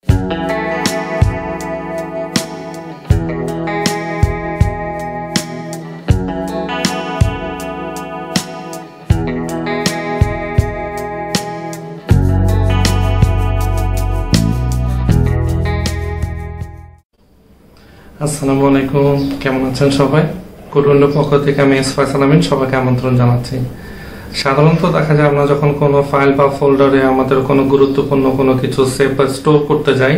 আসসালামু আলাইকুম, কেমন আছেন সবাই? codewindow পক্ষ থেকে আমি সবাইকে আমন্ত্রণ জানাচ্ছি। সাধারণত দেখা যায় আমরা যখন কোনো ফাইল বা ফোল্ডারে আমাদের কোনো গুরুত্বপূর্ণ কোনো কিছু সেভ বা স্টোর করতে যাই,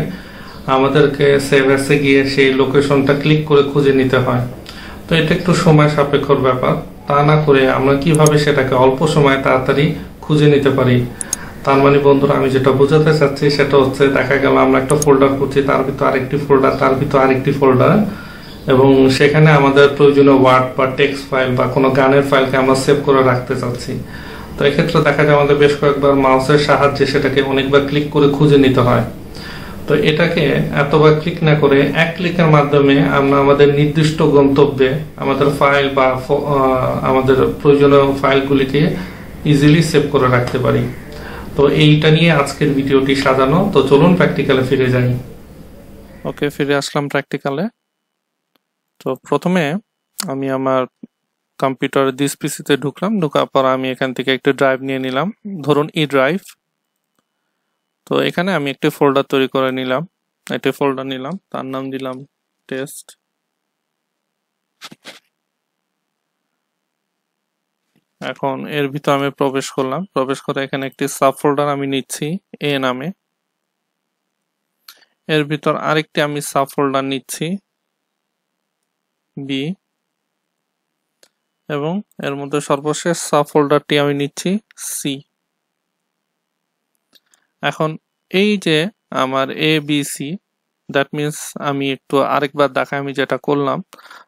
আমাদেরকে সেভ অ্যাসে গিয়ে সেই লোকেশনটা ক্লিক করে খুঁজে নিতে হয়। তো এটা একটু সময় সাপেক্ষর ব্যাপার। তা না করে আমরা কিভাবে সেটাকে অল্প সময়ে তাড়াতাড়ি খুঁজে নিতে পারি। তার মানে বন্ধুরা, আমি যেটা বোঝাতে চাচ্ছি সেটা হচ্ছে, দেখা গেল আমরা একটা ফোল্ডার করছি, তার ভিতর আরেকটি ফোল্ডার, তার ভিতর আরেকটি ফোল্ডার, এবং সেখানে আমাদের প্রয়োজনীয় ওয়ার্ড বা টেক্সট ফাইল বা কোনো গানের ফাইলকে আমরা সেভ করে রাখতে চাচ্ছি। তো এক্ষেত্রে দেখা যায় আমাদের বেশ কয়েকবার মাউসের সাহায্যে সেটাকে অনেকবার ক্লিক করে খুঁজে নিতে হয়। তো এটাকে এতবার ক্লিক না করে এক ক্লিকের মাধ্যমে আমরা আমাদের নির্দিষ্ট গন্তব্যে আমাদের ফাইল বা আমাদের প্রয়োজনীয় ফাইলগুলিকে ইজিলি সেভ করে রাখতে পারি। তো এইটা নিয়ে আজকের ভিডিওটি সাজানো। তো চলুন প্র্যাকটিক্যালে ফিরে যাই। ওকে, ফিরে আসলাম প্র্যাকটিক্যালে। তো প্রথমে আমি আমার কম্পিউটার দিস পিসিতে ঢোকার পর আমি এখান থেকে একটি ড্রাইভ নিয়ে নিলাম, ধরুন ই ড্রাইভ। তো এখানে আমি একটি ফোল্ডার তৈরি করে নিলাম, একটি ফোল্ডার নিলাম, তার নাম দিলাম টেস্ট। এখন এর ভিতর আমি প্রবেশ করলাম, প্রবেশ করে এখানে একটি সাব ফোল্ডার আমি নিচ্ছি এ নামে। এর ভিতর আরেকটি আমি সাব ফোল্ডার নিচ্ছি বি, এবং এর মধ্যে সর্বশেষ সাব ফোল্ডারটি আমি নিচ্ছি সি। এখন এই যে আমার A B C, that means আমি একটু আরেকবার দেখাই আমি যেটা করলাম।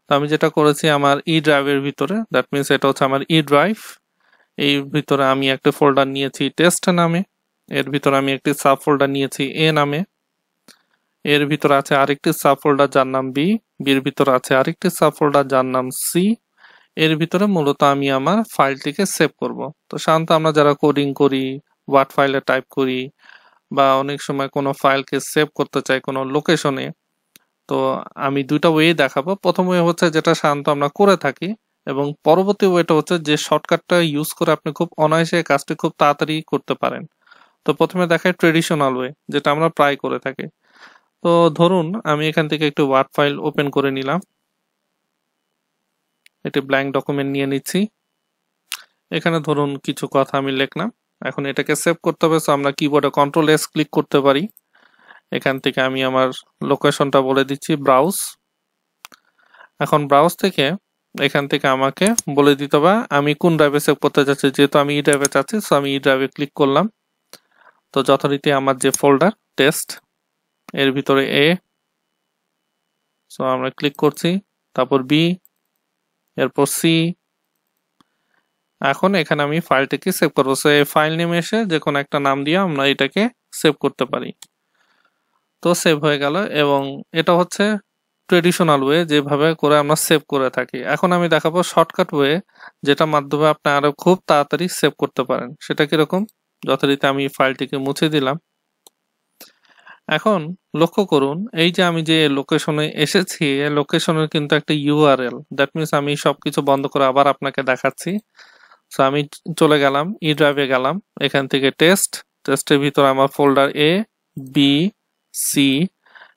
তো আমি যেটা করেছি আমার ই ড্রাইভের ভিতরে, দ্যাট মিনস এটা হচ্ছে আমার ই ড্রাইভ। এই ভিতরে আমি একটা ফোল্ডার নিয়েছি টেস্ট নামে, এর ভিতরে আমি একটি সাব ফোল্ডার নিয়েছি এ নামে, এর ভিতরে আছে আরেকটি সাব ফোল্ডার যার নাম বি, বির ভিতরে আছে আরেকটি সাব ফোল্ডার যার নাম সি। এর ভিতরে মূলত আমি আমার ফাইলটিকে সেভ করব। তো সাধারণত আমরা যারা কোডিং করি, ওয়ার্ড ফাইলে টাইপ করি, বা অনেক সময় কোনো ফাইলকে সেভ করতে চাই কোনো লোকেশনে, তো আমি দুইটা ওয়ে দেখাবো। প্রথম ওয়ে হচ্ছে যেটা সাধারণত আমরা করে থাকি, এবং পরবর্তী ওয়েটা হচ্ছে যে শর্টকাটটা ইউজ করে আপনি খুব অনায়াসে কাজটি খুব তাড়াতাড়ি করতে পারেন। তো প্রথমে দেখাই ট্রেডিশনাল ওয়ে, যেটা আমরা প্রায় করে থাকি। তো ধরুন আমি এখান থেকে একটি ওয়ার্ড ফাইল ওপেন করে নিলাম, একটি ব্ল্যাঙ্ক ডকুমেন্ট নিয়ে নিচ্ছি। এখানে ধরুন কিছু কথা আমি লিখলাম। এখন এটাকে সেভ করতে হবে, সো আমরা কিবোর্ডে কন্ট্রোল এস ক্লিক করতে পারি। এখান থেকে আমি আমার লোকেশনটা বলে দিচ্ছি ব্রাউজ। এখন ব্রাউজ থেকে এখান থেকে আমাকে বলে দিতে হবে আমি কোন ড্রাইভে সেভ করতে যাচ্ছি। যেহেতু আমি ই ড্রাইভে চাচ্ছি, সো আমি ই ড্রাইভে ক্লিক করলাম। তো যথারীতি আমার যে ফোল্ডার টেস্ট, এর ভিতরে এ, সো আমরা ক্লিক করছি, তারপর বি, এরপর সি। এখন এখানে আমি ফাইলটিকে সেভ করবো। সো এই ফাইল নেমে এসে যে কোনো একটা নাম দিয়ে আমরা এটাকে সেভ করতে পারি। তো সেভ হয়ে গেল, এবং এটা হচ্ছে ট্রেডিশনাল ওয়ে যেভাবে করে আমরা সেভ করে থাকি। এখন আমি দেখাবো শর্টকাট ওয়ে, যেটা মাধ্যমে আপনি আরো খুব তাড়াতাড়ি সেভ করতে পারেন। সেটা কিরকম? যথারীতি আমি ফাইলটিকে মুছে দিলাম। এখন লক্ষ্য করুন, এই যে আমি যে লোকেশনে এসেছি, এই লোকেশনের কিন্তু একটা ইউআরএল, দ্যাট মিনস আমি সবকিছু বন্ধ করে আবার আপনাকে দেখাচ্ছি। সো আমি চলে গেলাম ই ড্রাইভে, গেলাম এখান থেকে টেস্টের ভিতরে আমার ফোল্ডার এ, বি, সি,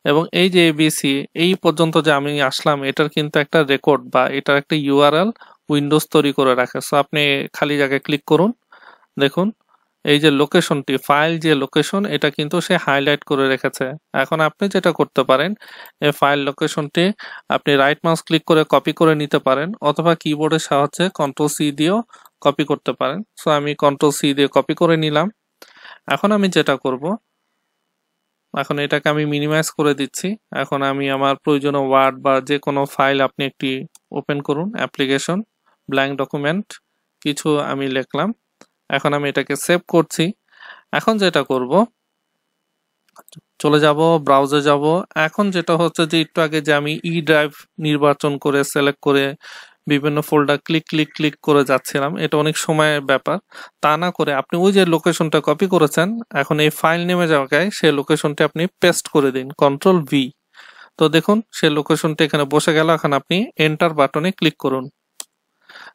এবং এই যে এবিসি এই পর্যন্ত যে আমি আসলাম, এটার কিন্তু একটা রেকর্ড বা এটার একটা ইউআরএল উইন্ডোজ তৈরি করে রাখে। সো আপনি খালি জায়গায় ক্লিক করুন, দেখুন এই যে লোকেশনটি, ফাইল যে লোকেশন, এটা কিন্তু সে হাইলাইট করে রেখেছে। এখন আপনি যেটা করতে পারেন, এই ফাইল লোকেশনটি আপনি রাইট মাউস ক্লিক করে কপি করে নিতে পারেন, অথবা কিবোর্ডের সাহায্যে কন্ট্রোল সি দিয়েও কপি করতে পারেন। সো আমি কন্ট্রোল সি দিয়ে কপি করে নিলাম। এখন আমি যেটা করব, এখন এটাকে আমি মিনিমাইজ করে দিচ্ছি। এখন আমি আমার প্রয়োজনীয় ওয়ার্ড বা যে কোনো ফাইল আপনি একটি ওপেন করুন, অ্যাপ্লিকেশন, ব্ল্যাঙ্ক ডকুমেন্ট, কিছু আমি লিখলাম। এখন আমি এটাকে সেভ করছি। এখন যেটা করব, চলে যাব ব্রাউজে যাব। এখন যেটা হচ্ছে যে একটু আগে যে আমি ই ড্রাইভ নির্বাচন করে সিলেক্ট করে বিভিন্ন ফোল্ডার ক্লিক ক্লিক ক্লিক করে যাচ্ছিলাম, এটা অনেক সময়ের ব্যাপার। তা না করে আপনি ওই যে লোকেশনটা কপি করেছেন, এখন এই ফাইল নেমে জায়গায় সেই লোকেশনটি আপনি পেস্ট করে দিন, কন্ট্রোল ভি। তো দেখুন সেই লোকেশনটা এখানে বসে গেল। এখন আপনি এন্টার বাটনে ক্লিক করুন।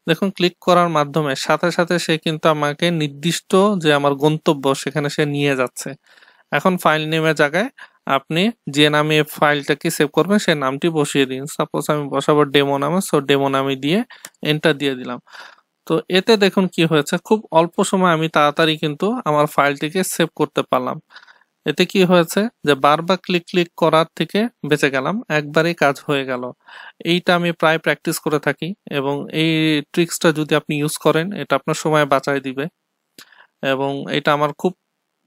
দেখুন ক্লিক করার মাধ্যমে সাথে সাথে সে কিন্তু আমাকে নির্দিষ্ট যে আমার গন্তব্য সেখানে সে নিয়ে যাচ্ছে। এখন ফাইল নেমের জায়গায় আপনি যে নামে ফাইলটাকে সেভ করবেন সেই নামটি বসিয়ে দিন। সাপোজ আমি বসাবো ডেমো নামে, সো ডেমো নামে দিয়ে এন্টার দিয়ে দিলাম। তো এতে দেখুন কি হয়েছে, খুব অল্প সময় আমি তাড়াতাড়ি কিন্তু আমার ফাইলটিকে সেভ করতে পারলাম। এতে কি হয়েছে যে বারবার ক্লিক ক্লিক করার থেকে বেঁচে গেলাম, একবারেই কাজ হয়ে গেল। এইটা আমি প্রায় প্র্যাকটিস করে থাকি এবং এই ট্রিক্সটা যদি আপনি ইউজ করেন এটা আপনার সময় বাঁচায় দিবে এবং এটা আমার খুব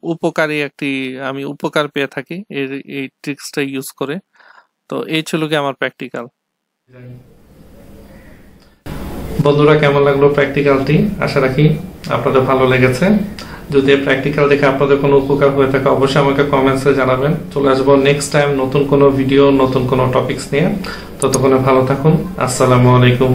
উপকারী আমি উপকার পেয়ে থাকি এই ট্রিক্সটা ইউজ করে। তো এই ছিল কি আমার প্র্যাকটিক্যাল। বন্ধুরা, কেমন লাগলো প্র্যাকটিক্যালটি? আশা রাখি আপনাদের ভালো লেগেছে। যদি প্র্যাকটিক্যাল দেখে আপনাদের কোনো উপকার হয়ে থাকে অবশ্যই আমাকে কমেন্টসে জানাবেন। চলে আসবো নেক্সট টাইম নতুন কোনো ভিডিও, নতুন কোনো টপিকস নিয়ে। ততক্ষণে ভালো থাকুন। আসসালামু আলাইকুম।